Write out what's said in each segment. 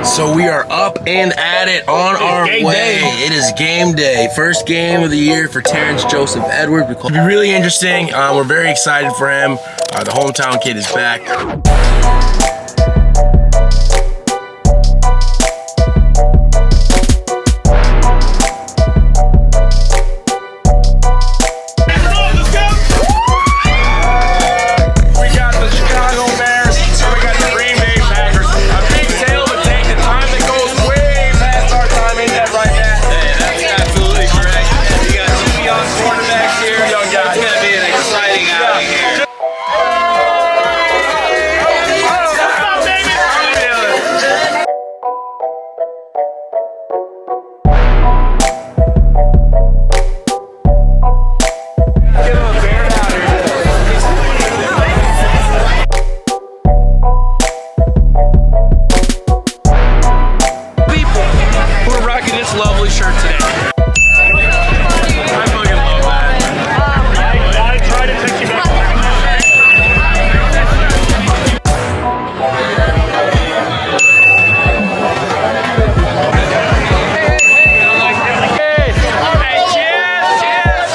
So we are up and at it on our way. It is game day. First game of the year for Terrence Joseph Edwards. It'll be really interesting. We're very excited for him. The hometown kid is back. Lovely shirt today. I fucking love that. I tried to text you back. Hey, cheers!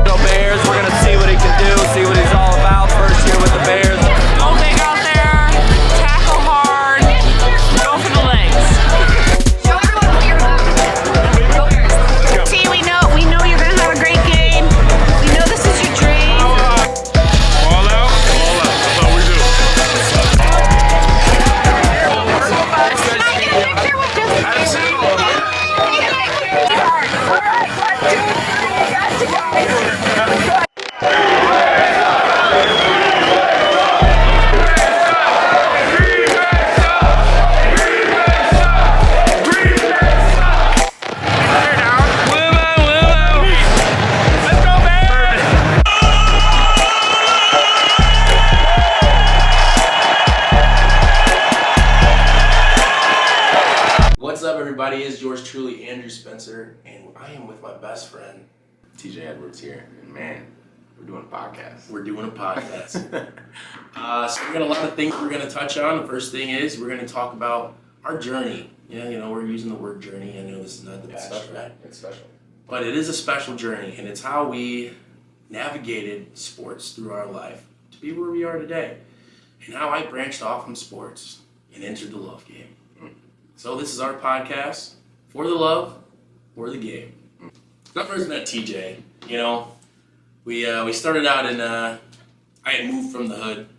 The Bears, we're gonna see what he can do, see what he's all about. First year with the Bears. Go big out there, tackle hard, go for the legs. Show everyone what you're about. See, we know you're gonna have a great game. We know this is your dream. Ball out. That's all we do. Can I get a picture with just What's up, everybody? It's yours truly, Andrew Spencer, and I am with my best friend, TJ Edwards here, and man, we're doing a podcast. We're doing a podcast. So we got a lot of things we're going to touch on. The first thing is we're going to talk about our journey. Yeah, you know, we're using the word journey. I know this is not the best, right? It's special. But it is a special journey, and it's how we navigated sports through our life to be where we are today, and how I branched off from sports and entered the love game. So this is our podcast, for the love, for the game. When I first met TJ, you know, we started out in, I had moved from the hood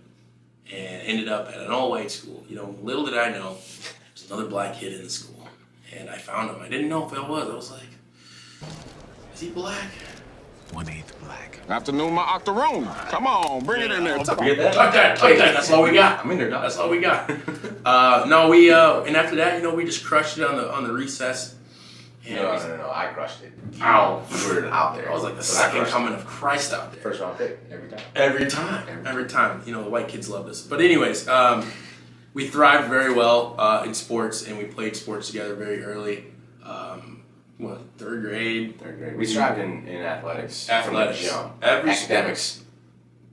and ended up at an all-white school. You know, little did I know, there's another black kid in the school. And I found him. I didn't know if it was. I was like, is he black? 1/8 black. Afternoon, my octoroon. Come on, bring it in there. Talk that. That's all we got. I'm in there, dog. That's all we got. And after that, you know, we just crushed it on the recess. And No, I crushed it. Ow. You were out there. I was like the But second coming of Christ out there. First round pick, every time. Every time. You know, the white kids love this. But anyways, we thrived very well in sports, and we played sports together very early. Third grade? Third grade. We strived in athletics. Athletics. From young. Every academics.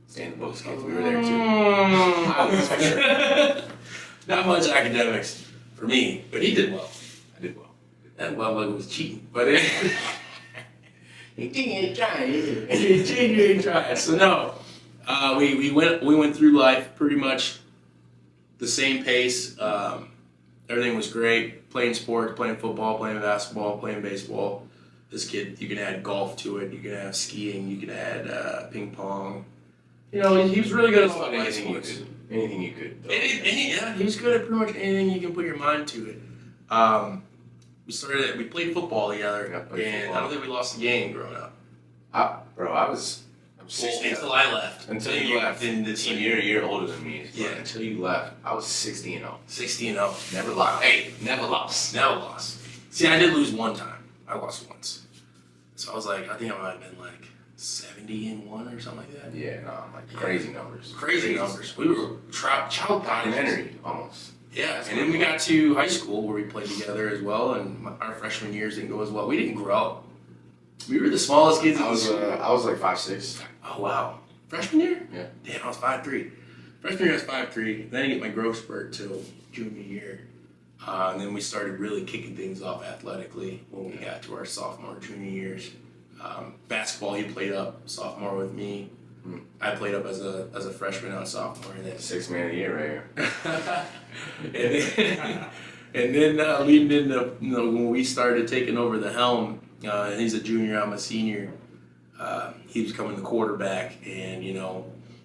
Stay in the books, kids. We were there too. I was for sure. Not much academics for me, but he did well. I did well. That motherfucker was cheating, but He ain't trying. he ain't trying. So no, we went through life pretty much the same pace. Everything was great. Playing sports, playing football, playing basketball, playing baseball. This kid, you can add golf to it. You can add skiing. You can add ping pong. You know, he was really good at all Anything you could. Anything you could. Yeah, he was good at pretty much anything you can put your mind to it. We played football together, Yeah, played and football. I don't think we lost a game growing up. I was 16. Until I left. Until you left. in the team. You're a year older than me. Yeah. But until you left, I was 60-0. 60-0. Never lost. Hey, never lost. Never lost. See, I did lose one time. I lost once. So I was like, I think I might have been like 70-1 or something like that. Yeah, no, like crazy numbers. Crazy numbers. We were child prodigies. Documentary, almost. Yeah, and then we got to high school where we played together as well, and our freshman years didn't go as well. We didn't grow. We were the smallest kids in I the was school. I was like 5'6". Oh wow. Freshman year? Yeah. Damn, I was 5'3". Freshman year I was 5'3". Then I didn't get my growth spurt till junior year. And then we started really kicking things off athletically when we got to our sophomore, junior years. Basketball, he played up sophomore with me. I played up as a freshman and sophomore. And then 6 man of the year right here. and then leading into when we started taking over the helm, he's a junior, I'm a senior. He was becoming the quarterback, and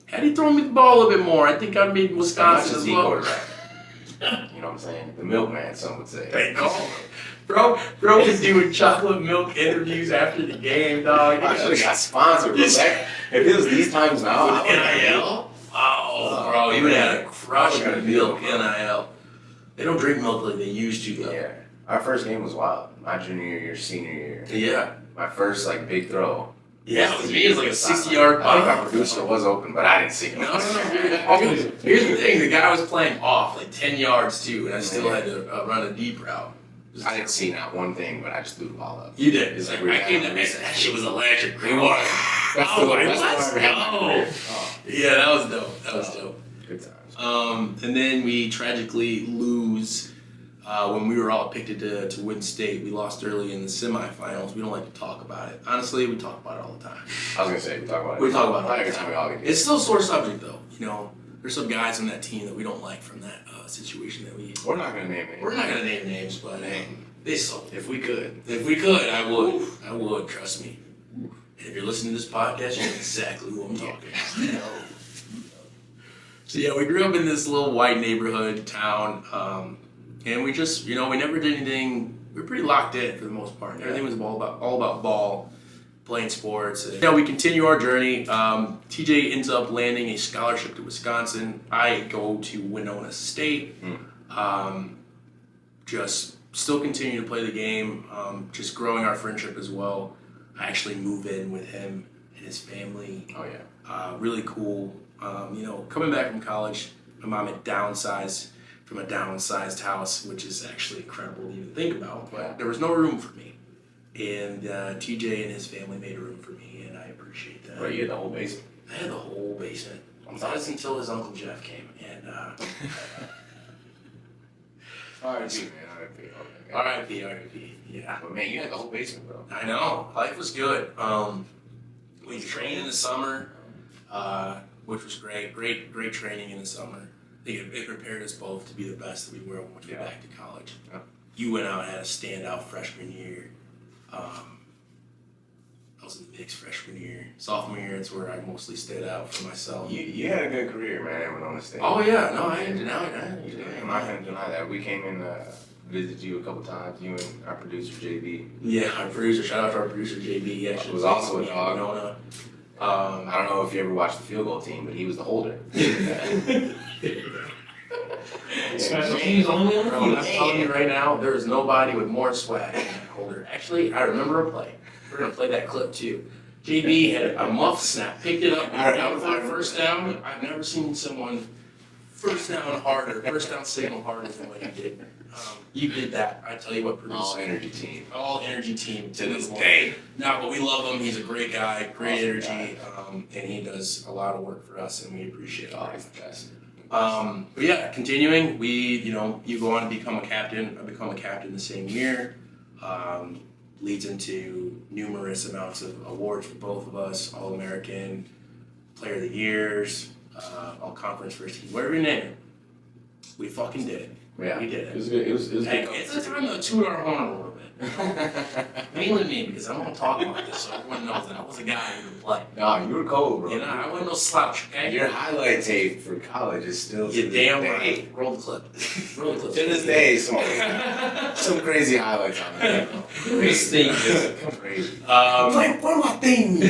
had he thrown me the ball a little bit more, I think I'd made Wisconsin as well. You know what I'm saying? The milkman, some would say. Hey, no. Bro was doing chocolate milk interviews after the game, dog. I should have got sponsored. Bro. If it was these times now, I would NIL? Oh, bro, you would have had a crush on milk, NIL. They don't drink milk like they used to, though. Yeah. Our first game was wild. My junior year, senior year. Yeah. My first, big throw. Yeah, it was me. It was like a 60-yard I think our producer was open, but I didn't see him. No. Here's the thing. The guy was playing off, 10 yards, too, and I still had to run a deep route. I didn't see not one thing, but I just threw the ball up. You did. It's I like came to me, that shit was electric. It was. Let's go. Yeah, that was dope. That was dope. Good times. And then we tragically lose when we were all picked to win state. We lost early in the semifinals. We don't like to talk about it. Honestly, we talk about it all the time. I was gonna say we talk about it. We talk about it all every the time we time. all get It's still a sore subject, though. There's some guys on that team that we don't like from that situation that we. We're not gonna name it. We're not gonna name names, but they suck. If we could. If we could, I would. I would, trust me. And if you're listening to this podcast, you know exactly who I'm talking about. So yeah, we grew up in this little white neighborhood town, and we just, we never did anything. We were pretty locked in for the most part. Everything was all about ball, playing sports. And, we continue our journey. TJ ends up landing a scholarship to Wisconsin. I go to Winona State. Just still continue to play the game. Just growing our friendship as well. I actually move in with him and his family. Oh yeah. Really cool. Coming back from college, my mom had downsized from a downsized house, which is actually incredible to even think about. But there was no room for me, and TJ and his family made a room for me, and I appreciate that. Bro, you had the whole basement. I had the whole basement. That was until his Uncle Jeff came, and R.I.P. man, R.I.P. R.I.P. Yeah. But man, you had the whole basement, bro. I know. Life was good. We trained in the summer, which was great. Great training in the summer. I think it prepared us both to be the best that we were when we went back to college. Yeah. You went out and had a standout freshman year. I was in the mix freshman year. Sophomore year, it's where I mostly stayed out for myself. You had a good career, man, at Winona State. Oh yeah, no, I didn't deny it. I'm not gonna deny that. We came in visited you a couple times. You and our producer JB. Yeah, our producer. Shout out to our producer JB. He actually was also a dog. Winona. I don't know if you ever watched the field goal team, but he was the holder. Special teams only on the field. I'm telling you right now, there is nobody with more swag than that holder. Actually, I remember a play. We're gonna play that clip too. JB had a muff snap, picked it up, down for a first down. I've never seen someone first down signal harder than what he did. You did that. I tell you what, producer. All energy team to this day. No, but we love him. He's a great guy, great energy, and he does a lot of work for us, and we appreciate it. But yeah, continuing, you go on to become a captain. I become a captain the same year. Leads into numerous amounts of awards for both of us: All-American, Player of the Years, All-Conference First Team, whatever you name it. We fucking did it. Yeah, we did it. It was good. It was Hey, good. it's a time to toot our horn a little bit. Mainly me, because I don't talk about this, so everyone knows that I was a guy who could play. Nah, you were cold, bro. I wasn't no slouch, okay? Your highlight tape for college is still You're damn right. Roll the clip. Roll the clip. To this day, some crazy highlights on there. This thing is crazy. like, what are my things?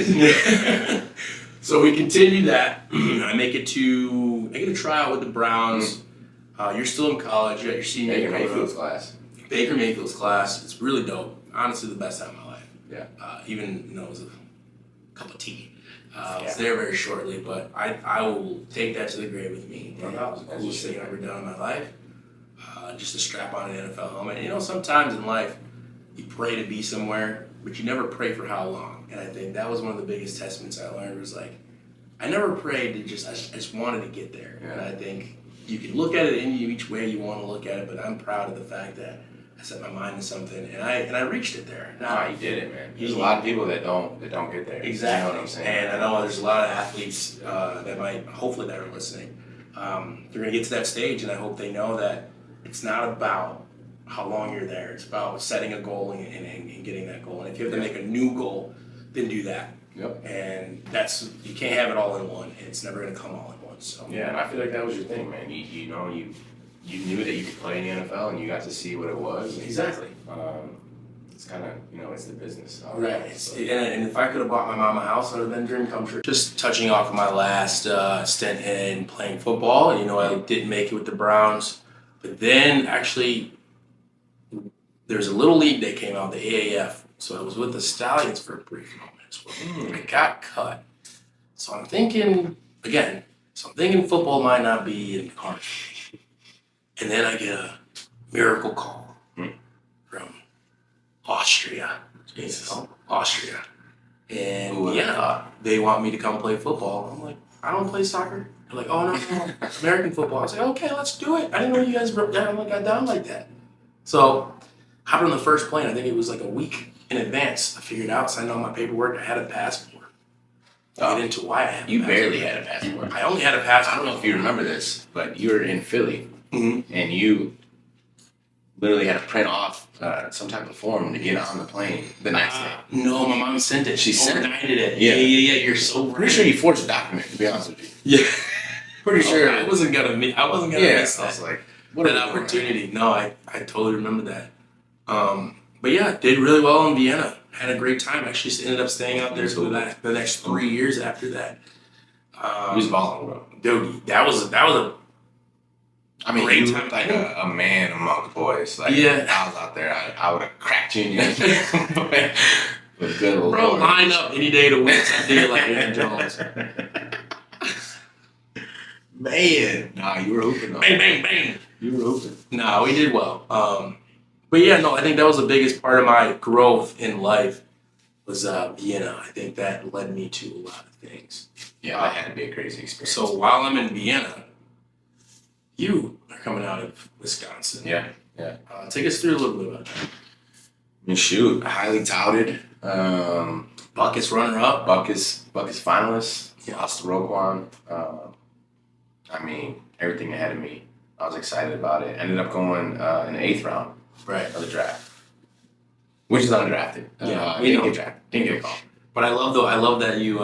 So we continue that. I get a tryout with the Browns. You're still in college. You got your senior year. Baker Mayfield's class. It's really dope. Honestly, the best time of my life. Yeah. Even, it was a cup of tea. I was there very shortly, but I will take that to the grave with me. That was the coolest thing I've ever done in my life. Just to strap on an NFL helmet. Sometimes in life, you pray to be somewhere, but you never pray for how long. And I think that was one of the biggest testaments I learned was I never prayed to just, I just wanted to get there. Yeah. And I think you can look at it in each way you want to look at it, but I'm proud of the fact that I set my mind to something and I reached it there. Nah, you did it, man. There's a lot of people that don't get there. Exactly. You know what I'm saying? And I know there's a lot of athletes that might, hopefully, that are listening. They're going to get to that stage, and I hope they know that it's not about how long you're there. It's about setting a goal and getting that goal. And if you have to make a new goal, then do that. Yep. And that's, you can't have it all in one. It's never going to come all in one. So Yeah, and I feel like that was your thing, man. You know, you knew that you could play in the NFL, and you got to see what it was. Exactly. It's kind of, you know, it's the business. Right. And if I could have bought my mom a house, it would have been a dream come true. Just touching off of my last stint in playing football, I didn't make it with the Browns. But then, actually, there's a little league that came out, the AAF. So I was with the Stallions for a brief moment as well. I got cut. So I'm thinking, football might not be in the cards. And then I get a miracle call from Austria. Austria. And they want me to come play football. I'm like, I don't play soccer. They're like, oh, no, American football. I was like, okay, let's do it. I didn't know you guys got down like that. So, hopped on the first plane. I think it was like a week in advance. I figured out, signed all my paperwork. I had a passport. Get into why I had You barely had a passport. I only had a passport. I don't know if you remember this, but you were in Philly, Mm-hmm. and you literally had to print off some type of form to get on the plane the next day. No, my mom sent it. She sent it? overnighted it. Yeah. Yeah. You're so right. Pretty sure you forged a document, to be honest with you. Yeah. Pretty sure. I wasn't gonna miss Yeah, that. I was like, What an opportunity. No, I totally remember that. But yeah, did really well in Vienna. Had a great time. Actually ended up staying out there for the next 3 years after that. He was balling, bro. Dude, that was a I mean, great you time. looked like a man among the boys. Like, Yeah. if I was out there, I would have cracked you in your with good old bro, Lord. line up any day of the week. I did like Aaron Jones. Man, nah, you were hooping though. Bang, bang, bang. You were hooping. No, we did well. But yeah, no, I think that was the biggest part of my growth in life was Vienna. I think that led me to a lot of things. Yeah, that had to be a crazy experience. So while I'm in Vienna, you are coming out of Wisconsin. yeah. Take us through a little bit about that. I mean, shoot, highly touted. Buckets runner-up. Buckets finalist. Yeah. Lost to Roquan. I mean, everything ahead of me. I was excited about it. Ended up going in the 8th round Right. of the draft, which is undrafted. Yeah, didn't get drafted. Didn't get a call. But I love that you,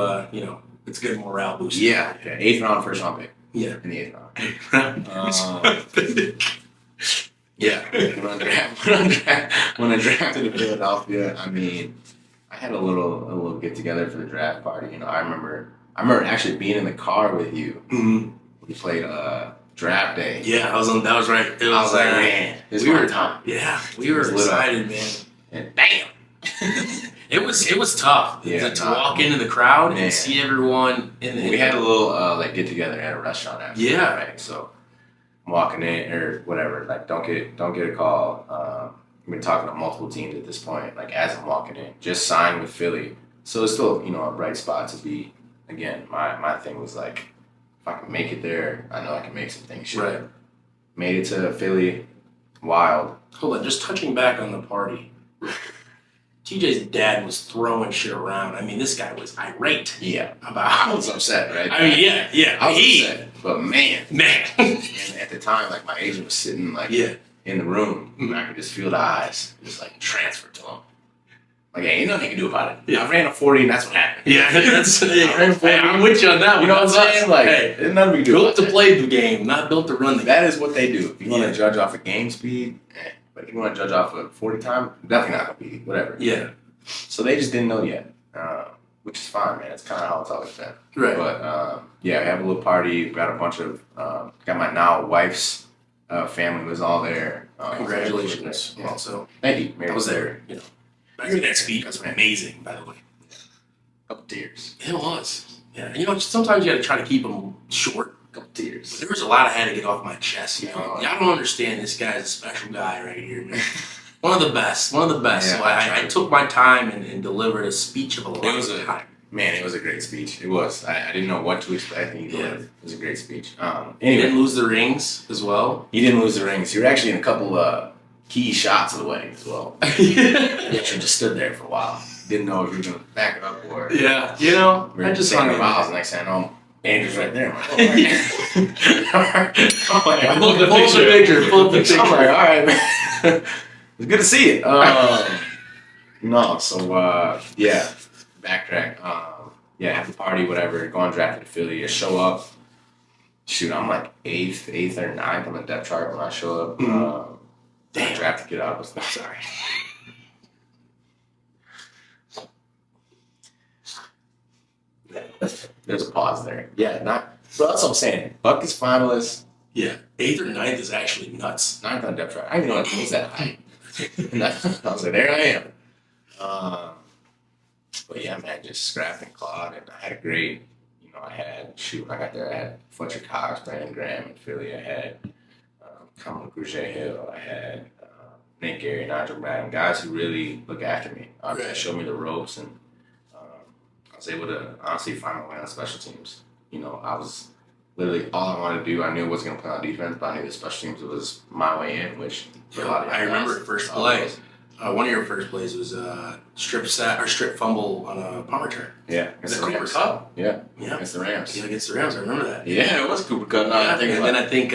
it's good morale boost. Yeah, 8th round, first round pick Yeah. in the 8th round. Yeah, when I drafted in Philadelphia, I mean, I had a little get together for the draft party. I remember actually being in the car with you. Mm-hmm. We played draft day. Yeah, that was right. It was, I was like, man, this is we my were time. Yeah, we were It was lit up. excited, man. And bam. It was tough to walk into the crowd Man. and see everyone. We had a little get together at a restaurant after. Yeah. Right. So I'm walking in or whatever. Like, don't get a call. We've been talking to multiple teams at this point. Like, as I'm walking in, just signed with Philly. So it's still a bright spot to be. Again, my thing was like, if I can make it there, I know I can make some things shit. Right. Made it to Philly. Wild. Hold on, just touching back on the party. TJ's dad was throwing shit around. I mean, this guy was irate Yeah. about. I was upset, right? I mean, yeah. I was upset. But man. Man. And at the time, like, my agent was sitting like Yeah. in the room, and I could just feel the eyes just like transfer to him. Like, hey, ain't nothing you can do about it. Yeah. I ran a 40, and that's what happened. Yeah, that's. Hey, I'm with you on that one. You know what I'm That's saying? us. Like, hey, there's nothing we can do. built about to that. play the game, not built to run the game. That is what they do. If you want Yeah. to judge off of game speed, but if you want to judge off of 40 time, definitely not gonna be whatever. Yeah. So they just didn't know yet, which is fine, man. It's kind of how it's always been. Right. But yeah, we have a little party. Got a bunch of got my now wife's family was all there. Congratulations. Yeah. Also, Thank you. Merry I was Christmas. there. Back to that speech was amazing, by the way. Couple tears. It was. Yeah. Sometimes you got to try to keep them short. Couple tears. There was a lot I had to get off my chest. Yeah. Y'all don't understand. This guy's a special guy right here, man. One of the best. Yeah, so I took my time and delivered a speech of a It was lifetime. Man, it was a great speech. It was. I didn't know what to expect. And it was a great speech. He Anyway, didn't lose the rings as well. he didn't lose the rings. You were actually in a couple key shots of the wedding as well. You just stood there for a while. Didn't know if you were going to back it up or. Yeah, you know, We I were just saying hung the in vows. there. Next thing I know, Andrew's right there. I'm like, all right. Pull up the picture. Pull up the picture. I'm like, all right, man. It's good to see it. No, so yeah, backtrack. Yeah, have the party, whatever. Go undrafted to Philly. I show up. Shoot, I'm like eighth or ninth on the depth chart when I show up. Damn. Draft to get out. I'm sorry. There's a pause there. Yeah, not. Bro, that's what I'm saying. Buckets finalists, Yeah, 8th or 9th is actually nuts. ninth on depth chart. I didn't even know it was that high. And I was like, there I am. But yeah, man, just scrapping and clawed, and I had a great. I had when I got there, I had Fletcher Cox, Brandon Graham in Philly. I had Kamala Grugier Hill. I had Nate Gary, Nigel Madden, guys who really look after me. Right. Showed me the ropes, and I was able to honestly find my way on special teams. I was literally all I wanted to do. I knew I wasn't going to play on defense, but I knew the special teams was my way in, which for a lot of I remember guys, first all play. those- One of your first plays was strip fumble on a punt return. Yeah, Was against it the Cooper Rams. Cup? Yeah, Yeah. against the Rams. Yeah, against the Rams. I remember that. Yeah, it was Cooper Cup. No, Yeah, I think and then I think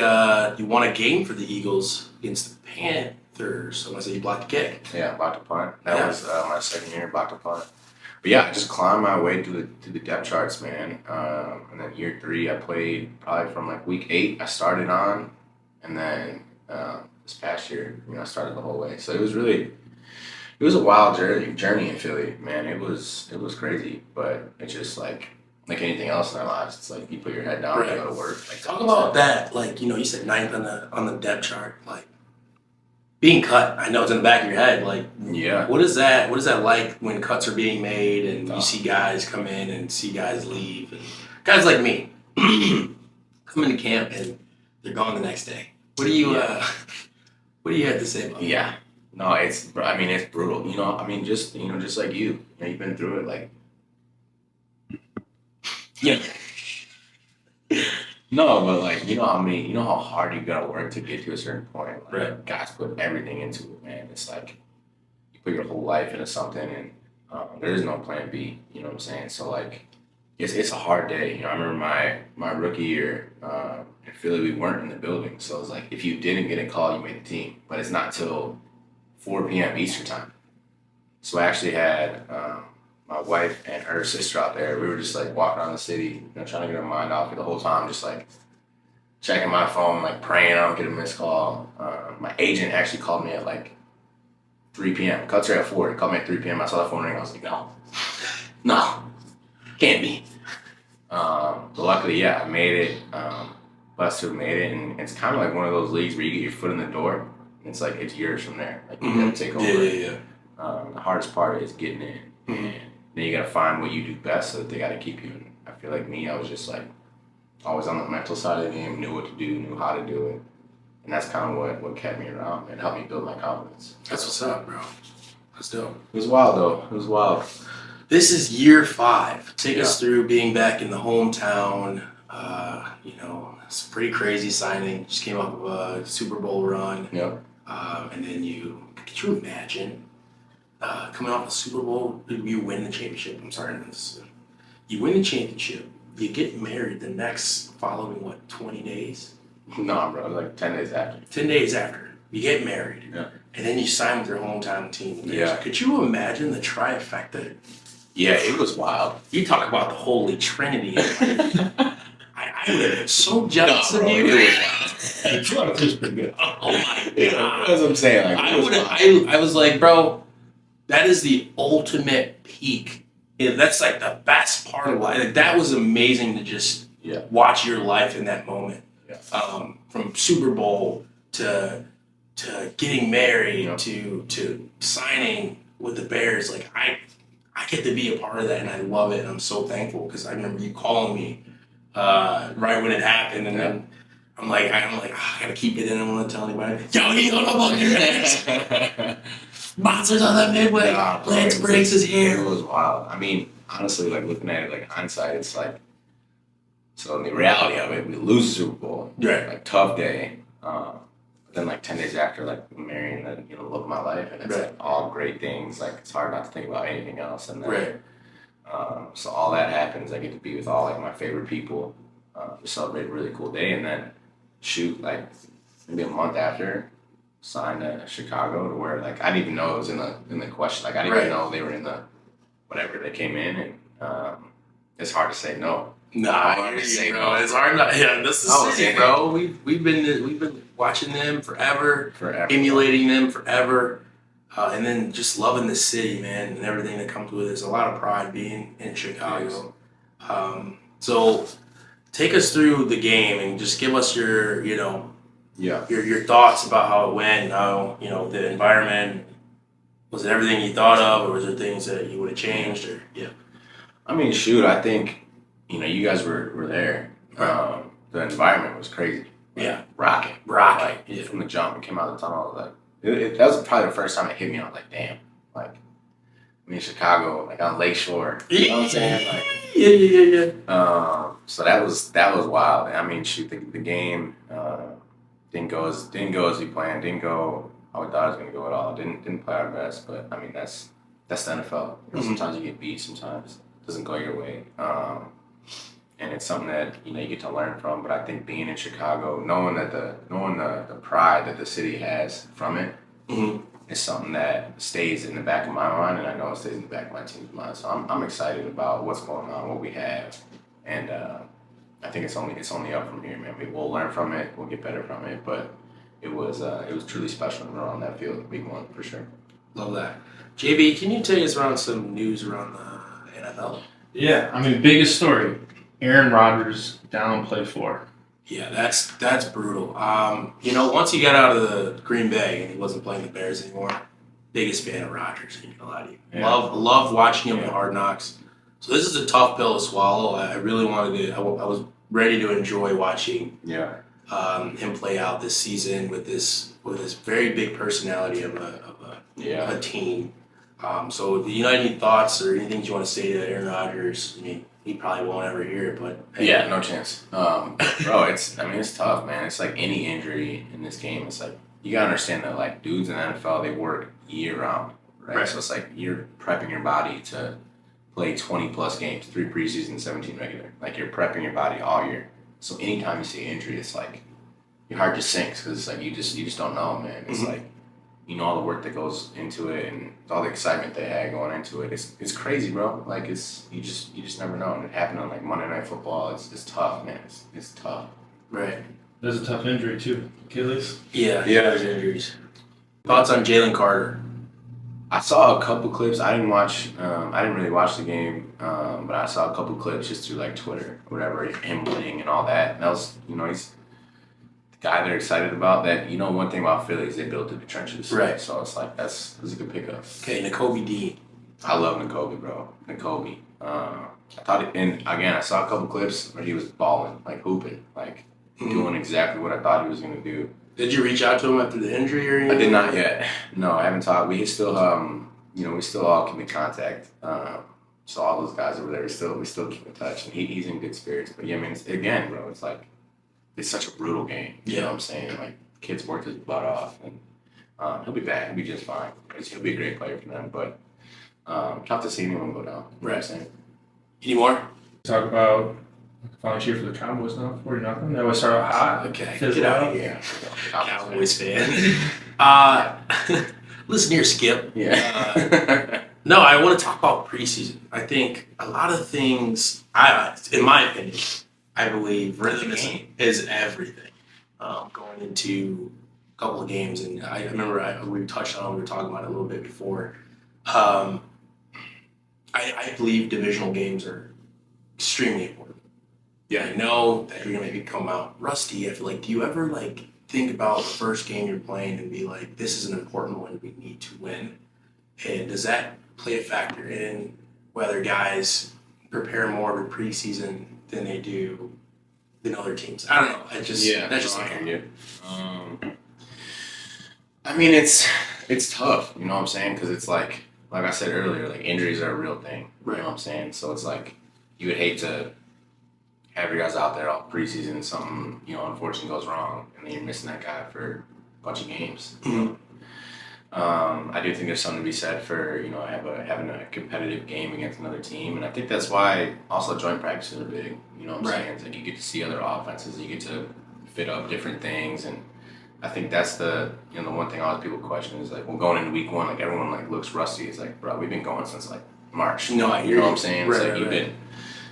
you won a game for the Eagles against the Panthers. So I said you blocked the kick. Yeah, blocked a punt. That Yeah. was my second year, blocked a punt. But yeah, I just climbed my way through the depth charts, man. And then year 3, I played probably from like week 8. I started on, and then this past year, I started the whole way. So it was a wild journey in Philly, man. It was crazy, but it's just like anything else in our lives. It's like you put your head down, Right. you go to work. Like Talk about that. Like, you said 9th on the depth chart. Like being cut. I know it's in the back of your head. Like, Yeah. what is that? What is that like when cuts are being made and you Tough. see guys come in and see guys leave? And guys like me come into camp and they're gone the next day. What do you what do you have to say about that? Yeah. No, it's brutal. Just like you. You've been through it. Like, yeah. No, but like, how hard you gotta work to get to a certain point. Like, Right. guys put everything into it, man. It's like you put your whole life into something, and there is no plan B. You know what I'm saying? So like, it's a hard day. I remember my rookie year in Philly, we weren't in the building, so it was like if you didn't get a call, you made the team. But it's not till 4 p.m. Eastern time. So I actually had my wife and her sister out there. We were just like walking around the city, trying to get our mind off it the whole time, just like checking my phone, like praying I don't get a missed call. My agent actually called me at like 3 p.m. Cuts are at 4. He called me at 3 p.m. I saw the phone ring. I was like, no, can't be. But luckily, yeah, I made it. Blessed to have made it, and it's kind of like one of those leagues where you get your foot in the door, and it's like it's yours from there. Like you gotta take over. Yeah. The hardest part is getting in, and then you gotta find what you do best, so that they gotta keep you. And I feel like me, I was just like always on the mental side of the game, knew what to do, knew how to do it, and that's kind of what kept me around and helped me build my confidence. That's what's up, bro. That's dope. It was wild though. It was wild. This is year 5. Take us Yeah. through being back in the hometown. It's a pretty crazy signing. Just came off of a Super Bowl run. Yep. And then could you imagine coming off the Super Bowl, you win the championship. I'm sorry, you win the championship. You get married the next following, 20 days? Nah, bro. It was like 10 days after. 10 days after. You get married. Yeah. And then you sign with your hometown team. Yeah. Could you imagine the trifecta? Yeah, it was wild. You talk about the Holy Trinity. I would have been so jealous No, of bro, you. it was Oh my Yeah, God. that's what I'm saying. Like, it was wild. I was like, bro, that is the ultimate peak. That's like the best part of life. Like, that was amazing to just Yeah. watch your life in that moment. Yeah. From Super Bowl to getting married Yeah. to signing with the Bears. Like I get to be a part of that, and I love it. And I'm so thankful because I remember you calling me right when it happened, and then I'm like, I gotta keep it in. I don't want to tell anybody. Yo, you don't know about your next. Monsters on the Midway. Nah, bro, Lance Briggs is It here. was wild. I mean, honestly, like looking at it, like hindsight, it's like, so in the reality of it, we lose the Super Bowl, Right. like tough day. But then like 10 days after, like marrying the love of my life, and it's Right. like all great things. Like it's hard not to think about anything else. And then, Right. so all that happens. I get to be with all like my favorite people. We celebrate a really cool day, and then shoot, like maybe a month after, signed to Chicago, to where like I didn't even know it was in the question. Like I didn't even Right. know they were in the whatever they came in, and it's hard to say no. Nah, hard I to hear say you, no. bro. It's hard not. Yeah, this is Oh, city, yeah. bro. We've been watching them forever, Forever. emulating them forever, and then just loving the city, man, and everything that comes with it. There's a lot of pride being in Chicago. So take us through the game and just give us your Yeah. your thoughts about how it went. How the environment. Was it everything you thought of, or was there things that you would have changed? Or I mean, shoot, I think, you guys were there. Right. The environment was crazy. Yeah. Rocking. Rocking, Like, yeah. from the jump, it came out of the tunnel. I was like, that was probably the first time it hit me. I was like, damn. Like, I'm in Chicago, like on Lakeshore. You know what I'm saying? Like, yeah. so that was wild. I mean, shoot, the game didn't go as we planned. Didn't go how we thought it was gonna go at all. Didn't play our best. But I mean, that's the NFL. Sometimes you get beat. Sometimes it doesn't go your way. And it's something that you get to learn from. But I think being in Chicago, knowing the pride that the city has from it, is something that stays in the back of my mind, and I know it stays in the back of my team's mind. So I'm excited about what's going on, what we have, and I think it's only up from here, man. We'll learn from it, we'll get better from it. But it was truly special when we were on that field, week one for sure. Love that. JB, can you take us around some news around the NFL? Yeah, I mean, biggest story. Aaron Rodgers down play 4. Yeah, that's brutal. Once he got out of the Green Bay and he wasn't playing the Bears anymore, biggest fan of Rodgers. Ain't gonna lie to you. Yeah. Love watching him in Hard Knocks. So this is a tough pill to swallow. I really wanted to. I was ready to enjoy watching Yeah. him play out this season with this very big personality of a team. So do you know any thoughts or anything you want to say to Aaron Rodgers? I mean, he probably won't ever hear it, but hey. Yeah, no chance. Bro, it's tough, man. It's like any injury in this game. It's like you gotta understand that like dudes in the NFL, they work year round, right? Right. So it's like you're prepping your body to play 20 plus games, 3 preseason, 17 regular. Like you're prepping your body all year. So anytime you see an injury, it's like your heart just sinks because it's like you just don't know, man. It's like all the work that goes into it and all the excitement they had going into it. It's crazy, bro. Like you just never know. And it happened on like Monday Night Football. It's tough, man. It's tough. Right. There's a tough injury too. Achilles. Yeah. Yeah. There's injuries. Thoughts on Jalen Carter? I saw a couple clips. I didn't really watch the game, but I saw a couple clips just through like Twitter or whatever, him winning and all that. And that was, he's the guy they're excited about. That one thing about Philly is they built through the trenches, Right. So it's like that's a good pickup. Okay, N'Kobe Dean. I love N'Kobe, bro. N'Kobe. I thought, and again, I saw a couple clips where he was balling, like hooping, like doing exactly what I thought he was gonna do. Did you reach out to him after the injury or anything? I did not yet. No, I haven't talked. We still, we still all keep in contact. So all those guys over there, we still keep in touch, and he's in good spirits. But yeah, I mean, again, bro, it's like it's such a brutal game. You know what I'm saying? Like kids worked his butt off, and he'll be back. He'll be just fine. He'll be a great player for them. But tough to see anyone go down. You know what I'm saying? Any more? Talk about finally cheer for the Cowboys now. 40-0. They always start out hot. Okay, Fizzle get out out. of here. Yeah. Cowboys fan. Listen here, Skip. Yeah. No, I want to talk about preseason. I think a lot of things, in my opinion, I believe rhythm is everything. Going into a couple of games, and I remember we touched on it, we were talking about it a little bit before. I believe divisional games are extremely important. Yeah, I know that you're gonna maybe come out rusty. I feel like, do you ever think about the first game you're playing and be like, this is an important one we need to win? And does that play a factor in whether guys prepare more of a preseason than they do than other teams? I don't know. That's just I hear you. I mean, it's tough. You know what I'm saying? Because it's like like I said earlier, like injuries are a real thing. You Right. know what I'm saying? So it's like you would hate to have your guys out there all preseason and something, unfortunately goes wrong and then you're missing that guy for a bunch of games. I do think there's something to be said for, having a competitive game against another team. And I think that's why also joint practices are big. You know what I'm saying? It's like you get to see other offenses, you get to fit up different things. And I think that's the one thing a lot of people question is like, well, going into week 1, like everyone like looks rusty. It's like, bro, we've been going since like March. No, I hear you know you. what I'm saying? Right, It's like right,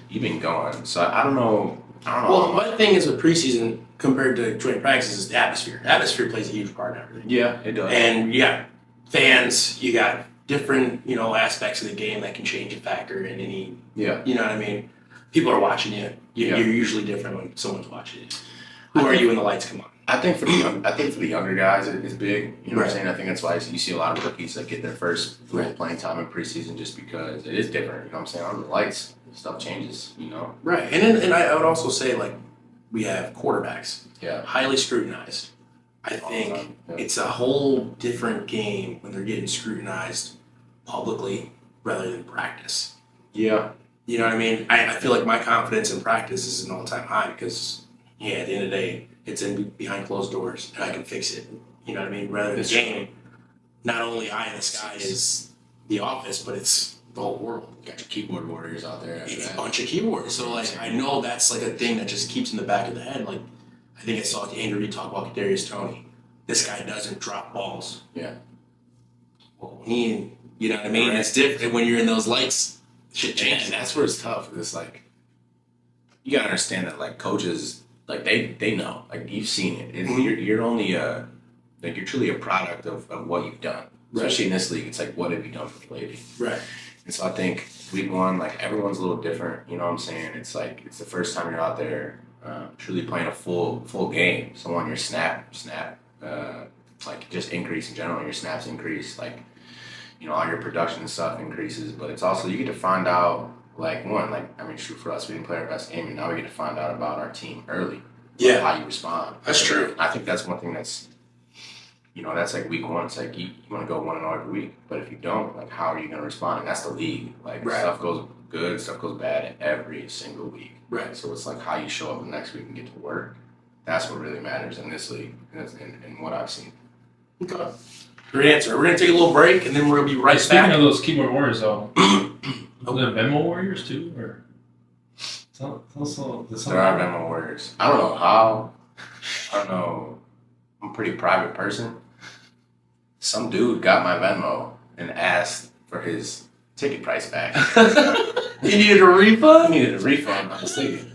you've been going. So I don't know. Well, my thing is with preseason compared to joint practices is the atmosphere. Atmosphere plays a huge part in everything. Yeah, it does. And you got fans, you got different, aspects of the game that can change a factor in any, Yeah. you know what I mean? People are watching you. Yeah. You're usually different when someone's watching you. Who are you when the lights come on? I think for the younger guys, it's big. You know what Right. I'm saying? I think that's why you see a lot of rookies that get their first real playing time in preseason just because it is different. You know what I'm saying? Under the lights, stuff changes. Right. And I would also say, like, we have quarterbacks, Yeah. highly scrutinized. I think time, yeah. it's a whole different game when they're getting scrutinized publicly rather than practice. Yeah. You know what I mean? I feel like my confidence in practice is an all-time high because, at the end of the day, it's behind closed doors and I can fix it. You know what I mean? Rather than the game, not only eye in the sky is the office, but it's the whole world. Got your keyboard warriors out there. After It's a that. bunch of keyboards. So, like, I know that's, like, a thing that just keeps in the back of the head. Like, I think I saw Andrew Reid talk about Kadarius Toney. This guy doesn't drop balls. Yeah. Well, you know what I mean? Right. It's different when you're in those lights. Shit changes. And that's where it's tough. It's like you gotta understand that like coaches, like they know, like you've seen it. You're only like you're truly a product of what you've done. Right. Especially in this league, it's like what have you done for the lady? Right. And so I think week 1, like everyone's a little different. You know what I'm saying? It's like it's the first time you're out there truly playing a full game. So on your snap, like just increase in general. Your snaps increase, like all your production and stuff increases. But it's also you get to find out shoot, for us, we didn't play our best game, and now we get to find out about our team early. Yeah. How you respond. That's true. I think that's one thing that's. That's like week 1. It's like you want to go 1-0 every week, but if you don't, like, how are you going to respond? And that's the league. Like, Right. stuff goes good, stuff goes bad every single week. Right. So it's like how you show up the next week and get to work. That's what really matters in this league, and what I've seen. Okay. Great answer. We're going to take a little break, and then we're going to be right Speaking back. of those keyboard warriors, though, the Venmo warriors too, or There are Venmo warriors. I don't know how. I don't know. I'm a pretty private person. Some dude got my Venmo and asked for his ticket price back. You needed a refund? I needed a refund on his ticket.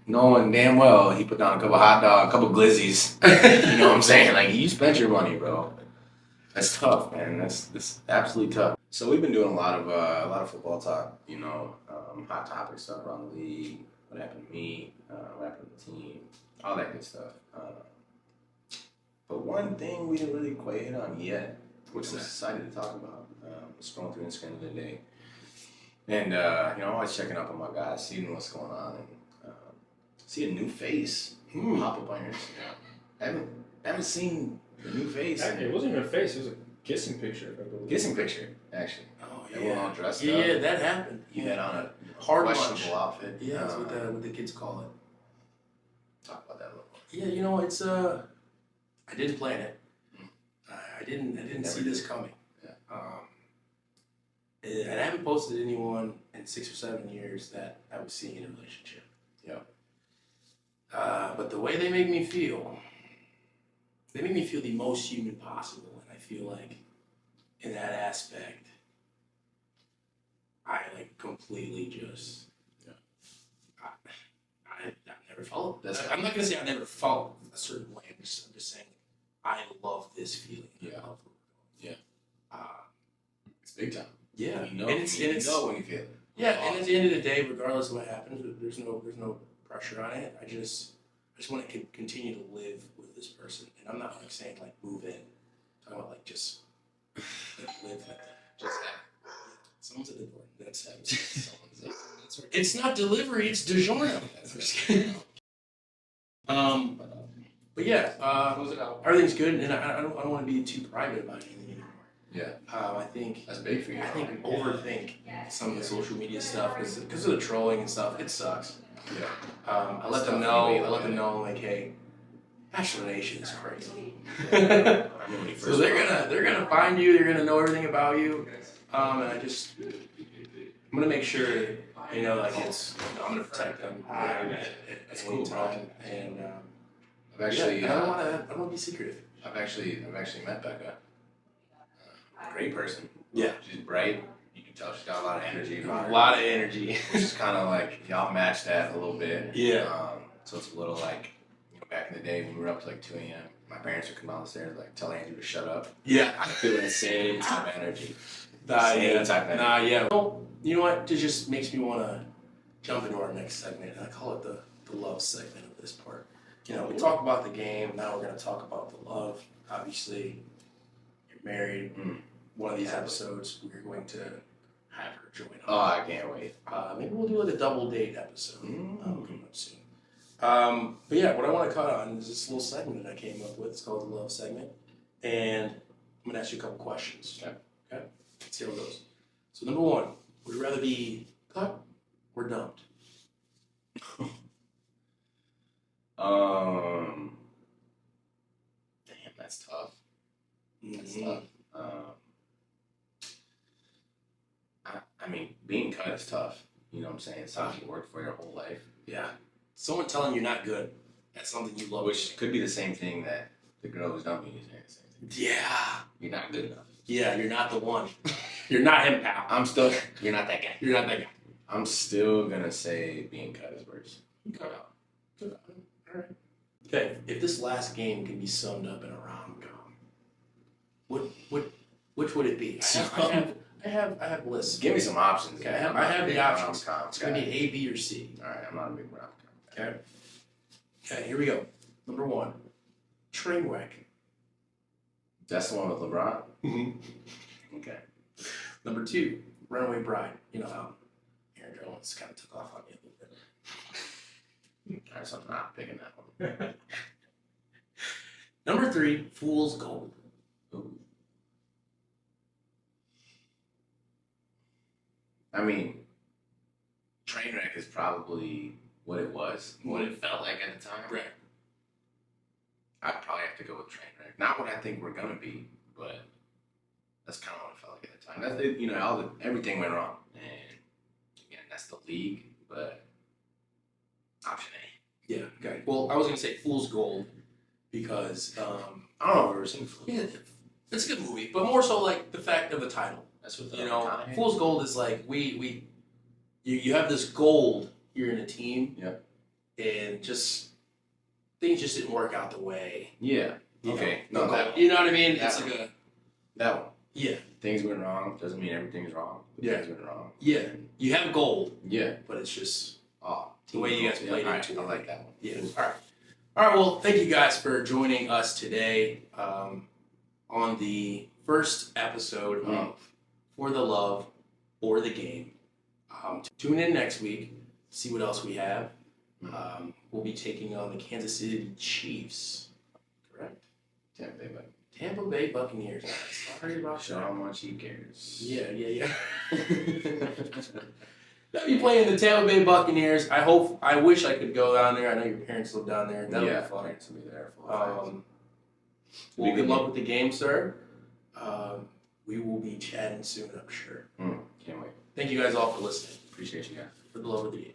Knowing damn well he put down a couple hot dogs, a couple glizzies. You know what I'm saying? Like, you spent your money, bro. That's tough, man. That's absolutely tough. So we've been doing a lot of football talk. Hot topic stuff around the league. What happened to me? What happened to the team? All that good stuff. But one thing we didn't really quite hit on yet, which I'm excited to talk about. Was scrolling through Instagram the other day, and I'm always checking up on my guys, seeing what's going on, and see a new face pop up on your Instagram. I haven't seen the new face. It wasn't even a face; it was a kissing picture. I believe. Kissing picture, actually. Oh, They were all dressed up. Yeah, that happened. You had on a Hard questionable lunch. outfit. Yeah, that's what the kids call it. Talk about that a little more. Yeah, it's I didn't plan it. I didn't see this coming. Yeah. And I haven't posted anyone in 6 or 7 years that I was seeing in a relationship. Yeah. But the way they make me feel the most human possible, and I feel like in that aspect, I like completely just. Yeah. I've never felt. I'm not gonna say I never felt a certain way. I'm just saying I love this feeling. Yeah. I love Yeah. it. It's big time. Yeah, You know, and it's when you feel it. yeah, and at the end of the day, regardless of what happens, there's no pressure on it. I just want to continue to live with this person, and I'm not like saying like move in. I'm talking about like just live like that. Just that. Someone's at the door. That's right. It's not delivery. It's DiGiorno. I'm just kidding. But yeah, everything's good, and I don't want to be too private about anything anymore. Yeah, I think that's big for you. I think we overthink some of the social media stuff because of the trolling and stuff. It sucks. Yeah. I let them Stuff know. you I let them look know like, hey, Bachelor Nation is crazy. I remember when he So first they're gonna find you. They're gonna know everything about you. And I'm gonna make sure like I'm gonna protect them at any time. And I've actually, I don't want to be secretive. I've actually met Becca. Great person. Yeah. She's bright. You can tell she's got a lot of energy. A lot of energy. Which is kind of like y'all match that a little bit. Yeah. So it's a little like back in the day when we were up to like 2 a.m. My parents would come downstairs like tell Andrew to shut up. Yeah. I feel the same type of energy. Yeah. Type of energy. Yeah. Well, you know what? It just makes me want to jump into our next segment. I call it the love segment of this part. We talk about the game. Now we're going to talk about the love. Obviously, you're married. One of these episodes, we're going to have her join us. Oh, I can't wait. Maybe we'll do like a double date episode coming up soon. But yeah, what I want to cut on is this little segment that I came up with. It's called the love segment. And I'm going to ask you a couple questions. Okay? Let's see how it goes. So number one, would you rather be cut or dumped? Damn, that's tough. That's Mhm. tough. I mean, being cut is tough. You know what I'm saying? It's something you worked for your whole life. Yeah. Someone telling you not good. That's something you love. Which could be the same thing that the girl who's dumping you is saying the same thing. Yeah. You're not good enough. Yeah, you're not the one. You're not him, pal. You're not that guy. You're not that guy. I'm still gonna say being cut is worse. Okay. Good. All right. Okay. If this last game can be summed up in a rom-com, which would it be? I have lists. Give me some options. Okay, Man. I have the options. It's Rom-com gonna be guy. A, B, or C. All right, I'm not a big rom-com guy. Okay. Okay. Here we go. Number one, Trainwreck. That's the one with LeBron. Mm-hmm. Okay. Number two, Runaway Bride. You know how Aaron Jones kind of took off on me a little bit. All right, so I'm not picking that one. Number three, Fool's Gold. Ooh. I mean, Trainwreck is probably what it was, what it felt like at the time. Right. I'd probably have to go with Trainwreck. Not what I think we're gonna be, but that's kind of what it felt like at the time. That's everything went wrong, and again, that's the league. But option A. Yeah. Okay. Well, I was gonna say Fool's Gold because I don't know if I've ever seen Fool's. yeah, it's a good movie, but more so like the fact of the title. That's what You Fool's Gold is like you have this gold. You're in a team. Yep. And just things just didn't work out the way. Yeah. You Okay. know, No, that you know what I mean? that It's like a that one. yeah, Things went wrong doesn't mean everything's wrong. But Yeah. Things went wrong. yeah. You have gold, Yeah. but it's just Oh, the way you guys yeah, played all right, into I it. like that one. Yeah. All right. All right. Well, thank you guys for joining us today on the first episode of For the Love or the Game. Tune in next week. See what else we have. We'll be taking on the Kansas City Chiefs. Correct. Tampa Bay Buccaneers. Sorry about Show that. how much he cares. Yeah. They'll be playing the Tampa Bay Buccaneers. I wish I could go down there. I know your parents live down there. That'll Yeah, be fun. parents will be there for us. Well, good luck with the game, sir. We will be chatting soon, I'm sure. Can't wait. Thank you guys all for listening. Appreciate you guys. For the love of the game.